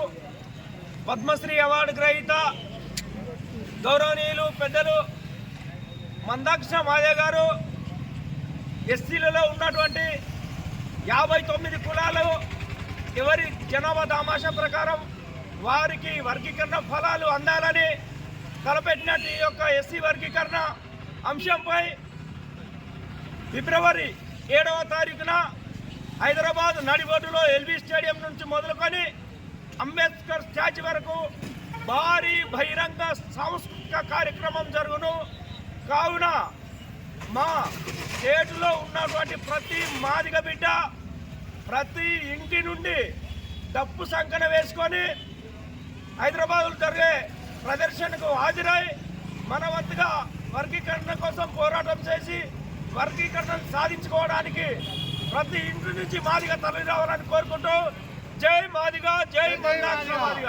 పద్మశ్రీ అవార్డు గ్రహీత గౌరవనీయులు పెద్దలు మందాకృష్ణ మాదిగ గారు ఎస్సీలలో ఉన్నటువంటి 59 కులాలు ఎవరి జనాభా దామాషా ప్రకారం వారికి వర్గీకరణ ఫలాలు అందాలని తలపెట్టినట్టు ఈ యొక్క ఎస్సీ వర్గీకరణ అంశంపై ఫిబ్రవరి 7వ తారీఖున హైదరాబాద్ నడిబొడ్డులో ఎల్బీ స్టేడియం నుంచి మొదలుకొని అంబేద్కర్ స్టాచ్యూ వరకు భారీ బహిరంగ సాంస్కృతిక కార్యక్రమం జరుగును. కావున మా స్టేటులో ఉన్నటువంటి ప్రతి మాదిగ బిడ్డ ప్రతి ఇంటి నుండి డప్పు సంకన వేసుకొని హైదరాబాద్లో జరిగే ప్రదర్శనకు హాజరై మన వంతుగా వర్గీకరణ కోసం పోరాటం చేసి వర్గీకరణను సాధించుకోవడానికి ప్రతి ఇంటి నుంచి మాదిగ తరలి రావాలని కోరుకుంటూ జై మాదిగ, జై మందాకృష్ణ మాదిగ.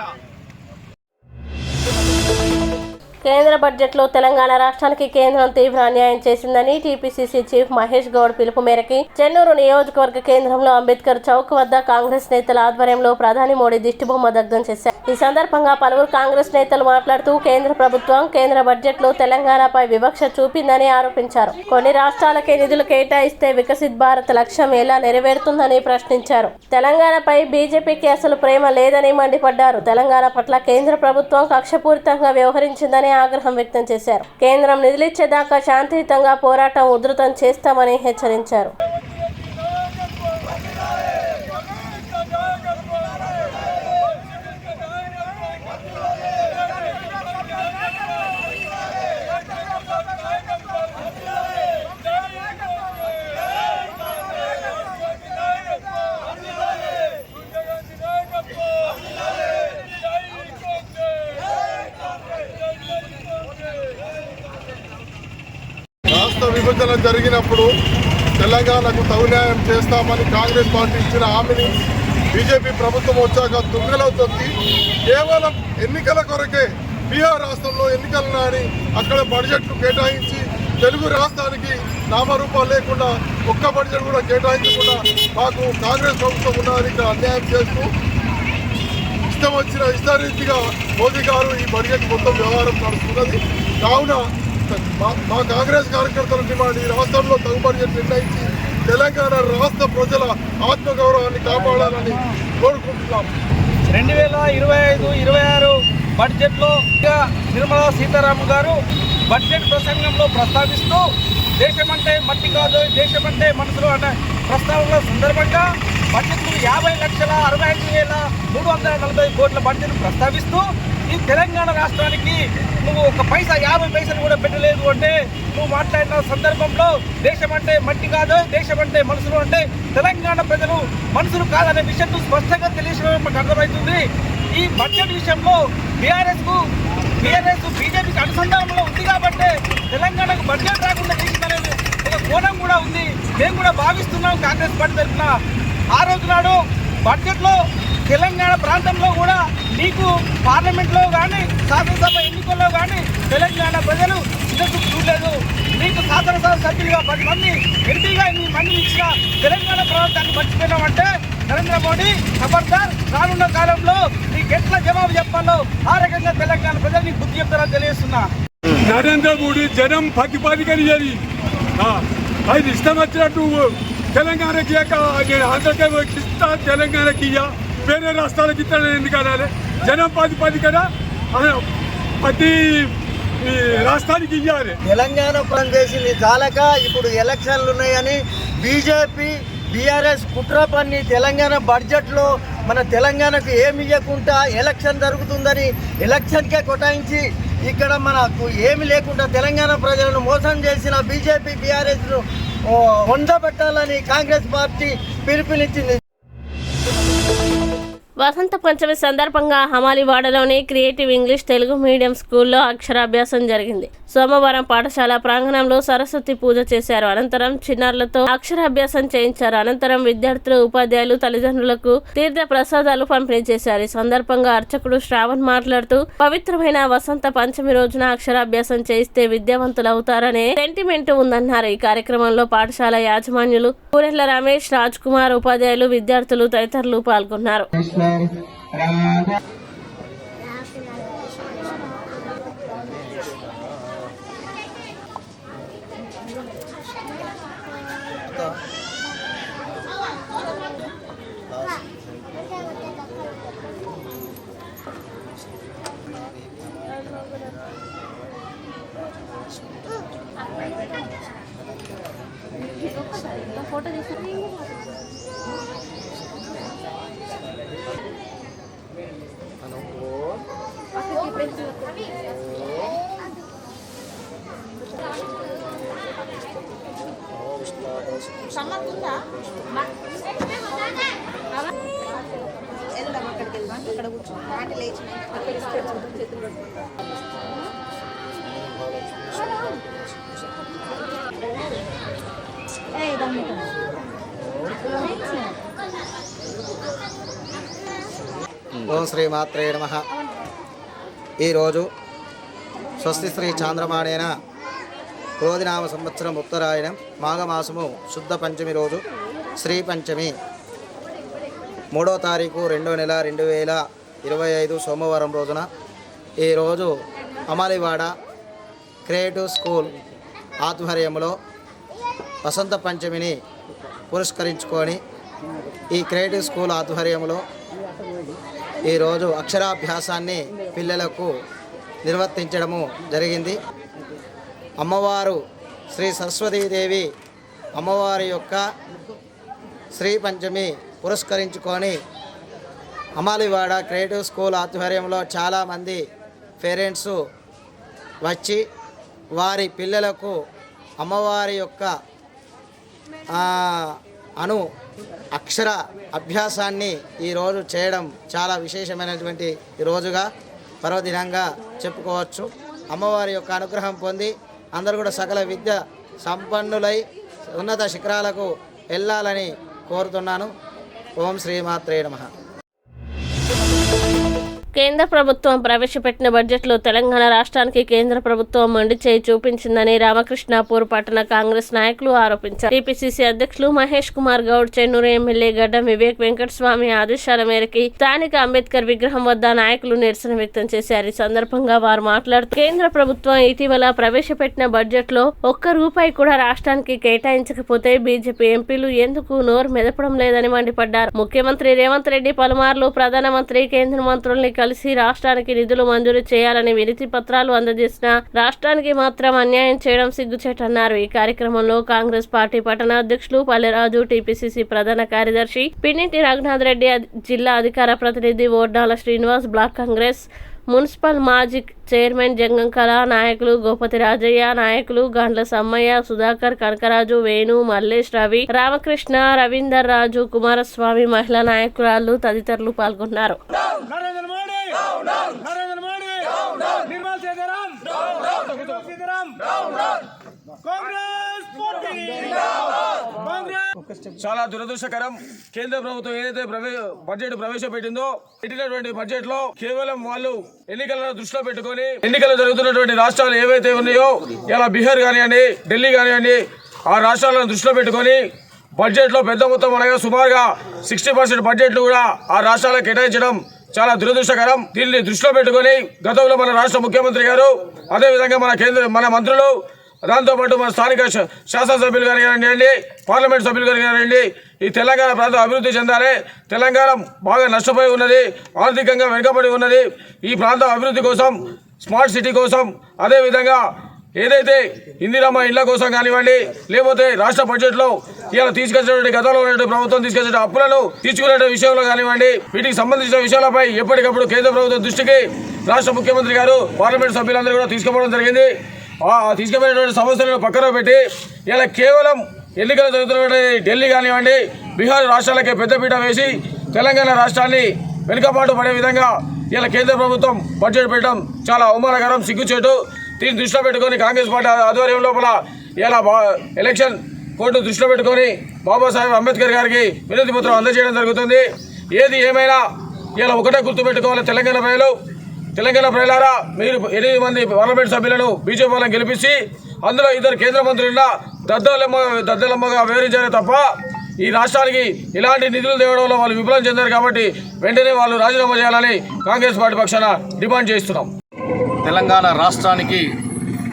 కేంద్ర బడ్జెట్లో తెలంగాణ రాష్ట్రానికి కేంద్రం తీవ్ర అన్యాయం చేసిందని టీపీసీసీ చీఫ్ మహేష్ గౌడ్ పిలుపు మేరకు చెన్నూరు నియోజకవర్గ కేంద్రంలో అంబేద్కర్ చౌక్ వద్ద కాంగ్రెస్ నేతల ఆధ్వర్యంలో ప్రధాని మోడీ దిష్టిబొమ్మ దగ్ధం చేశారు. ఈ సందర్భంగా పలువురు కాంగ్రెస్ నేతలు మాట్లాడుతూ కేంద్ర ప్రభుత్వం కేంద్ర బడ్జెట్లో తెలంగాణపై వివక్ష చూపిందని ఆరోపించారు. కొన్ని రాష్ట్రాలకే నిధులు కేటాయిస్తే వికసిత్ భారత్ లక్ష్యం ఎలా నెరవేరుతుందని ప్రశ్నించారు. తెలంగాణపై బీజేపీకి అసలు ప్రేమ లేదని మండిపడ్డారు. తెలంగాణ పట్ల కేంద్ర ప్రభుత్వం కక్షపూరితంగా వ్యవహరించిందని ఆగ్రహం వ్యక్తం చేశారు. కేంద్రం నిధులిచ్చేదాకా శాంతియుతంగా పోరాటం ఉధృతం చేస్తామని హెచ్చరించారు. రాష్ట్ర విభజన జరిగినప్పుడు తెలంగాణకు తగు న్యాయం చేస్తామని కాంగ్రెస్ పార్టీ ఇచ్చిన హామీని బీజేపీ ప్రభుత్వం వచ్చాక తుంగలో తొక్కి కేవలం ఎన్నికల కొరకే బీహార్ రాష్ట్రంలో ఎన్నికలు నాని అక్కడ బడ్జెట్లు కేటాయించి తెలుగు రాష్ట్రానికి నామరూపాలు లేకుండా ఒక్క బడ్జెట్ కూడా కేటాయించకుండా మాకు కాంగ్రెస్ ప్రభుత్వం ఉన్నదని ఇక్కడ అన్యాయం చేస్తూ ఇష్టం వచ్చిన ఇష్టారీతిగా మోదీ గారు ఈ బడ్జెట్ మొత్తం వ్యవహారం నడుస్తున్నది. కావున మా కాంగ్రెస్ కార్యకర్తల డిమాండ్ ఈ రాష్ట్రంలో తగు బడ్జెట్ నిర్ణయించి తెలంగాణ రాష్ట్ర ప్రజల ఆత్మగౌరవాన్ని కాపాడాలని కోరుకుంటున్నాం. 2025-26 బడ్జెట్లో నిర్మలా సీతారామన్ గారు బడ్జెట్ ప్రసంగంలో ప్రస్తావిస్తూ దేశమంటే మట్టి కాదు దేశమంటే మనసులు అనే ప్రస్తావనల సందర్భంగా బడ్జెట్లు 50,65,340 కోట్ల బడ్జెట్ ప్రస్తావిస్తూ ఈ తెలంగాణ రాష్ట్రానికి నువ్వు ఒక పైసా 50 పైసలు కూడా పెట్టలేదు అంటే నువ్వు మాట్లాడిన సందర్భంలో దేశమంటే మట్టి కాదు దేశమంటే మనసులు అంటే తెలంగాణ ప్రజలు మనసులు కాదనే విషయం స్పష్టంగా తెలియడం మాకు అర్థమవుతుంది. ఈ బడ్జెట్ విషయంలో బీఆర్ఎస్ బీజేపీకి అనుసంధానంలో ఉంది కాబట్టి తెలంగాణకు బడ్జెట్ రాకుండా చేసిందనేది ఒక కోణం కూడా ఉంది. మేము కూడా భావిస్తున్నాం కాంగ్రెస్ పార్టీ తరఫున. ఆ రోజు నాడు బడ్జెట్లో తెలంగాణ ప్రాంతంలో కూడా నీకు పార్లమెంట్లో కానీ శాసనసభ ఎన్నికల్లో కానీ తెలంగాణ ప్రజలు చిన్నచూపు చూడలేదు. నీకు శాసనసభ సభ్యులుగా 10 మంది ఎంపీగా 8 మంది ఇచ్చిన తెలంగాణ ప్రభుత్వాన్ని మర్చిపోయినామంటే నరేంద్ర మోడీ ఖబర్దార్ రానున్న కాలంలో నీకు ఎట్లా జవాబు చెప్పాలో ఆ రకంగా తెలంగాణ ప్రజలు నీకు బుద్ధి చెప్తారని తెలియజేస్తున్నా. నరేంద్ర మోడీ జనం ప్రతిపాదికని అది ఇష్టం వచ్చినట్టు తెలంగాణకి నేను ఆంధ్రప్రదేశ్ ఇస్తా తెలంగాణకి వేరే రాష్ట్రాలకు ఇస్తాను ఎందుకు అనాలి? జనం ప్రాతిపదికన ప్రతి రాష్ట్రానికి ఇవ్వాలి. తెలంగాణ చేసింది చాలక ఇప్పుడు ఎలక్షన్లు ఉన్నాయని బీజేపీ బీఆర్ఎస్ కుట్ర పన్ని తెలంగాణ బడ్జెట్లో మన తెలంగాణకు ఏమి ఇవ్వకుండా ఎలక్షన్ జరుగుతుందని ఎలక్షన్కే కొటాయించి ఇక్కడ మనకు ఏమి లేకుండా తెలంగాణ ప్రజలను మోసం చేసిన బీజేపీ బీఆర్ఎస్ను వండబెట్టాలని కాంగ్రెస్ పార్టీ పిలుపునిచ్చింది. వసంత పంచమి సందర్భంగా హమాలివాడలోని క్రియేటివ్ ఇంగ్లీష్ తెలుగు మీడియం స్కూల్లో అక్షరాభ్యాసం జరిగింది. సోమవారం పాఠశాల ప్రాంగణంలో సరస్వతి పూజ చేశారు. అనంతరం చిన్నారులతో అక్షరాభ్యాసం చేయించారు. అనంతరం విద్యార్థులు ఉపాధ్యాయులు తల్లిదండ్రులకు తీర్థ ప్రసాదాలు పంపిణీ చేశారు. ఈ సందర్భంగా అర్చకుడు శ్రావణ్ మాట్లాడుతూ పవిత్రమైన వసంత పంచమి రోజున అక్షరాభ్యాసం చేయిస్తే విద్యావంతులవుతారనే సెంటిమెంట్ ఉందన్నారు. ఈ కార్యక్రమంలో పాఠశాల యాజమాన్యులు పూరెళ్ల రమేష్, రాజ్ కుమార్, ఉపాధ్యాయులు, విద్యార్థులు తదితరులు పాల్గొన్నారు. ఫోటో తీసి సమ్మతుందా వెళ్దాం అక్కడికి వెళ్దాం అక్కడ కూర్చో ఆంటీ లేచి అక్కడ చేతులు ఓం శ్రీ మాత్రే నమః. ఈరోజు స్వస్తి శ్రీ చాంద్రమాణేన క్రోధినామ సంవత్సరం ఉత్తరాయణం మాఘమాసము శుద్ధ పంచమి రోజు శ్రీ పంచమి 3వ తారీఖు 2వ నెల 2025 సోమవారం రోజున ఈరోజు అమలివాడ క్రియేటివ్ స్కూల్ ఆధ్వర్యంలో వసంత పంచమిని పురస్కరించుకొని ఈ క్రియేటివ్ స్కూల్ ఆధ్వర్యంలో ఈరోజు అక్షరాభ్యాసాన్ని పిల్లలకు నిర్వర్తించడము జరిగింది. అమ్మవారు శ్రీ సరస్వతీదేవి అమ్మవారి యొక్క శ్రీ పంచమి పురస్కరించుకొని అమాలివాడ క్రియేటివ్ స్కూల్ ఆధ్వర్యంలో చాలామంది పేరెంట్స్ వచ్చి వారి పిల్లలకు అమ్మవారి యొక్క అక్షర అభ్యాసాన్ని ఈరోజు చేయడం చాలా విశేషమైనటువంటి రోజుగా పర్వదినంగా చెప్పుకోవచ్చు. అమ్మవారి యొక్క అనుగ్రహం పొంది అందరూ కూడా సకల విద్య సంపన్నులై ఉన్నత శిఖరాలకు వెళ్ళాలని కోరుతున్నాను. ఓం శ్రీమాత్రే నమః. కేంద్ర ప్రభుత్వం ప్రవేశపెట్టిన బడ్జెట్లో తెలంగాణ రాష్ట్రానికి కేంద్ర ప్రభుత్వం మొండి చేయి చూపించిందని రామకృష్ణాపూర్ పట్టణ కాంగ్రెస్ నాయకులు ఆరోపించారు. టీపీసీసీ అధ్యక్షులు మహేష్ కుమార్ గౌడ్, చెన్నూరు ఎమ్మెల్యే గడ్డం వివేక్ వెంకటస్వామి ఆదేశాల మేరకు స్థానిక అంబేద్కర్ విగ్రహం వద్ద నాయకులు నిరసన వ్యక్తం చేశారు. ఈ సందర్భంగా వారు మాట్లాడుతూ కేంద్ర ప్రభుత్వం ఇటీవల ప్రవేశపెట్టిన బడ్జెట్లో ఒక్క రూపాయి కూడా రాష్ట్రానికి కేటాయించకపోతే బీజేపీ ఎంపీలు ఎందుకు నోరు మెదపడం లేదని మండిపడ్డారు. ముఖ్యమంత్రి రేవంత్ రెడ్డి పలుమార్లు ప్రధానమంత్రి, కేంద్ర మంత్రుల్ని కలిసి రాష్ట్రానికి నిధులు మంజూరు చేయాలని వినతి పత్రాలు అందజేసినా రాష్ట్రానికి మాత్రం అన్యాయం చేయడం సిగ్గుచేటన్నారు. ఈ కార్యక్రమంలో కాంగ్రెస్ పార్టీ పట్టణ అధ్యక్షులు పల్లెరాజు, టీపీసీసీ ప్రధాన కార్యదర్శి పిన్నిటి రఘునాథ్ రెడ్డి, జిల్లా అధికార ప్రతినిధి ఓర్డాల శ్రీనివాస్, బ్లాక్ కాంగ్రెస్ మున్సిపల్ మాజీ చైర్మన్ జంగం కళ నాయకులు గోపతి రాజయ్య, నాయకులు గండ్ల సమ్మయ్య, సుధాకర్, కనకరాజు, వేణు, మల్లేష్, రవి, రామకృష్ణ, రవీందర్ రాజు, కుమారస్వామి, మహిళా నాయకురాలు తదితరులు పాల్గొన్నారు. చాలా దురదృష్టకరం. కేంద్ర ప్రభుత్వం ఏదైతే బడ్జెట్ ప్రవేశపెట్టిందో పెట్టినటువంటి బడ్జెట్ లో కేవలం వాళ్ళు ఎన్నికలను దృష్టిలో పెట్టుకొని ఎన్నికలు జరుగుతున్నటువంటి రాష్ట్రాలు ఏవైతే ఉన్నాయో ఇలా బీహార్ కానివ్వండి, ఢిల్లీ కానివ్వండి, ఆ రాష్ట్రాలను దృష్టిలో పెట్టుకొని బడ్జెట్ లో పెద్ద మొత్తం అనగా సుమారుగా 60% బడ్జెట్ కూడా ఆ రాష్ట్రాలకు కేటాయించడం చాలా దురదృష్టకరం. దీన్ని దృష్టిలో పెట్టుకొని గతంలో మన రాష్ట్ర ముఖ్యమంత్రి గారు, అదేవిధంగా మన మంత్రులు, దాంతోపాటు మన స్థానిక శాసనసభ్యులు కానివ్వండి, పార్లమెంట్ సభ్యులు కానివ్వండి, ఈ తెలంగాణ ప్రాంతం అభివృద్ధి చెందాలి, తెలంగాణ బాగా నష్టపోయి ఉన్నది, ఆర్థికంగా వెనుకబడి ఉన్నది, ఈ ప్రాంతం అభివృద్ధి కోసం, స్మార్ట్ సిటీ కోసం, అదేవిధంగా ఏదైతే ఇందిరమ్మ ఇళ్ల కోసం కానివ్వండి, లేకపోతే రాష్ట్ర బడ్జెట్లో ఇలా తీసుకొచ్చినటువంటి గతంలో ఉన్నటువంటి ప్రభుత్వం తీసుకొచ్చిన అప్పులను తీసుకునే విషయంలో కానివ్వండి, వీటికి సంబంధించిన విషయాలపై ఎప్పటికప్పుడు కేంద్ర ప్రభుత్వం దృష్టికి రాష్ట్ర ముఖ్యమంత్రి గారు, పార్లమెంట్ సభ్యులందరూ కూడా తీసుకుపోవడం జరిగింది. తీసుకుపోయినటువంటి సమస్యలను పక్కన పెట్టి ఇలా కేవలం ఎన్నికలు జరుగుతున్నటువంటి ఢిల్లీ కానివ్వండి, బీహార్ రాష్ట్రాలకే పెద్దపీట వేసి తెలంగాణ రాష్ట్రాన్ని వెనుకబాటు పడే విధంగా ఇలా కేంద్ర ప్రభుత్వం బడ్జెట్ పెట్టడం చాలా అవమానకరం, సిగ్గుచేటు. దీన్ని దృష్టిలో పెట్టుకొని కాంగ్రెస్ పార్టీ ఆధ్వర్యం లోపల ఇలా ఎలక్షన్ కోర్టు దృష్టిలో పెట్టుకొని బాబాసాహెబ్ అంబేద్కర్ గారికి వినతి పత్రం అందజేయడం జరుగుతుంది. ఏది ఏమైనా ఇలా ఒకటే గుర్తుపెట్టుకోవాలి, తెలంగాణ ప్రజలారా, మీరు 8 మంది పార్లమెంట్ సభ్యులను బీజేపీ వాళ్ళని గెలిపించి అందులో 2 కేంద్ర మంత్రులున్న దద్దలమ్మగా వివరించారు తప్ప ఈ రాష్ట్రానికి ఇలాంటి నిధులు తేవడంలో వాళ్ళు విఫలం చెందారు. కాబట్టి వెంటనే వాళ్ళు రాజీనామా చేయాలని కాంగ్రెస్ పార్టీ పక్షాన డిమాండ్ చేస్తున్నాం. తెలంగాణ రాష్ట్రానికి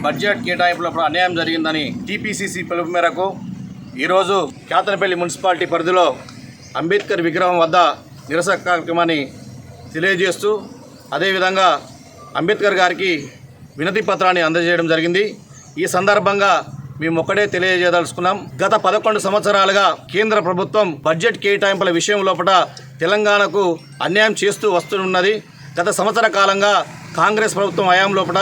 బడ్జెట్ కేటాయింపులప్పుడు అన్యాయం జరిగిందని టీపీసీసీ పిలుపు మేరకు ఈరోజు కేతనపల్లి మున్సిపాలిటీ పరిధిలో అంబేద్కర్ విగ్రహం వద్ద నిరసన కార్యక్రమాన్ని తెలియజేస్తూ అదేవిధంగా అంబేద్కర్ గారికి వినతి పత్రాన్ని అందజేయడం జరిగింది. ఈ సందర్భంగా మేము ఒక్కడే తెలియజేయదలుచుకున్నాం. గత 11 సంవత్సరాలుగా కేంద్ర ప్రభుత్వం బడ్జెట్ కేటాయింపుల విషయం లోపల తెలంగాణకు అన్యాయం చేస్తూ వస్తున్నది. గత సంవత్సర కాలంగా కాంగ్రెస్ ప్రభుత్వం హయాం లోపల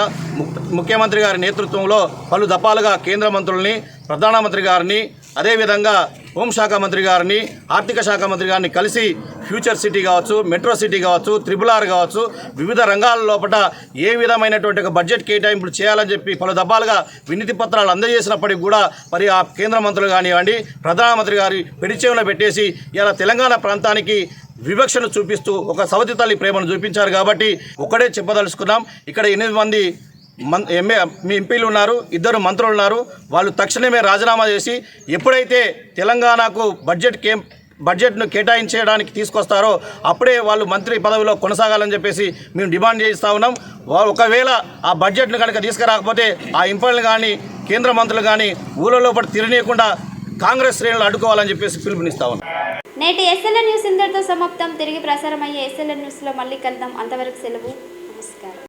ముఖ్యమంత్రి గారి నేతృత్వంలో పలు దఫాలుగా కేంద్ర మంత్రుల్ని, ప్రధానమంత్రి గారిని, అదేవిధంగా హోంశాఖ మంత్రి గారిని, ఆర్థిక శాఖ మంత్రి గారిని కలిసి ఫ్యూచర్ సిటీ కావచ్చు, మెట్రో సిటీ కావచ్చు, RRR కావచ్చు, వివిధ రంగాల లోపల ఏ విధమైనటువంటి ఒక బడ్జెట్ కేటాయింపులు చేయాలని చెప్పి పలు దఫాలుగా వినతి పత్రాలు అందజేసినప్పటికీ కూడా మరి ఆ కేంద్ర మంత్రులు కానివ్వండి, ప్రధానమంత్రి గారి పెడిచేవులో పెట్టేసి ఇలా తెలంగాణ ప్రాంతానికి వివక్షను చూపిస్తూ ఒక సవతి తల్లి ప్రేమను చూపించారు. కాబట్టి ఒకటే చెప్పదలుచుకున్నాం, ఇక్కడ 8 మంది మీ ఎంపీలు ఉన్నారు, 2 మంత్రులు ఉన్నారు. వాళ్ళు తక్షణమే రాజీనామా చేసి ఎప్పుడైతే తెలంగాణకు బడ్జెట్ను కేటాయించడానికి తీసుకొస్తారో అప్పుడే వాళ్ళు మంత్రి పదవిలో కొనసాగాలని చెప్పేసి మేము డిమాండ్ చేస్తూ ఉన్నాం. ఒకవేళ ఆ బడ్జెట్ను కనుక తీసుకురాకపోతే ఆ ఎంపీలు కానీ కేంద్ర మంత్రులు కానీ ఊళ్ళలో పడి తిరగనీయకుండా కాంగ్రెస్ శ్రేణులు అడ్డుకోవాలని చెప్పేసి పిలుపునిస్తా ఉన్నాం. నేటి ఎస్ఎల్ఎన్ న్యూస్ ఇంతటితో సమాప్తం. తిరిగి ప్రసారమయ్యే ఎస్ఎల్ఎన్ న్యూస్లో మళ్ళీ కలుద్దాం. అంతవరకు సెలవు. నమస్కారం.